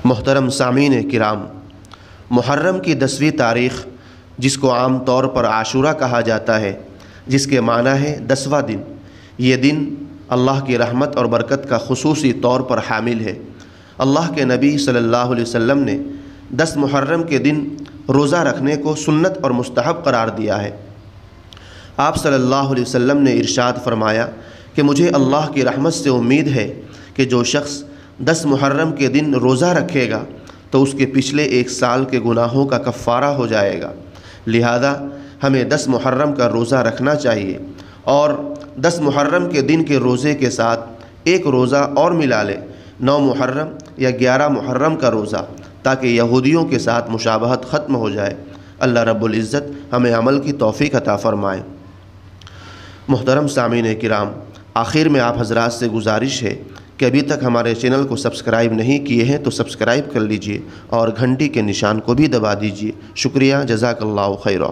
محترم سامعین کرام، محرم کی 10ویں تاریخ جس کو عام طور پر عاشورہ کہا جاتا ہے، جس کے معنی ہے 10واں دن، یہ دن اللہ کی رحمت اور برکت کا خصوصی طور پر حامل ہے۔ اللہ کے نبی صلی اللہ علیہ وسلم نے 10 محرم کے دن روزہ رکھنے کو سنت اور مستحب قرار دیا ہے۔ آپ صلی اللہ علیہ وسلم نے ارشاد فرمایا کہ مجھے اللہ کی رحمت سے امید ہے کہ جو شخص 10 محرم کے دن روزہ رکھے گا تو اس کے پچھلے 1 سال کے گناہوں کا کفارہ ہو جائے گا۔ لہذا ہمیں 10 محرم کا روزہ رکھنا چاہیے اور 10 محرم کے دن کے روزے کے ساتھ ایک روزہ اور ملا لے، 9 محرم یا 11 محرم کا روزہ، تاکہ یہودیوں کے ساتھ مشابہت ختم ہو جائے۔ اللہ رب العزت ہمیں عمل کی توفیق عطا فرمائے۔ محترم سامعین کرام، آخر میں آپ حضرات سے گزارش ہے کہ ابھی تک ہمارے چینل کو سبسکرائب نہیں کیے ہیں تو سبسکرائب کر لیجئے اور گھنٹی کے نشان کو بھی دبا دیجئے۔ شکریہ، جزاک اللہ خیرہ۔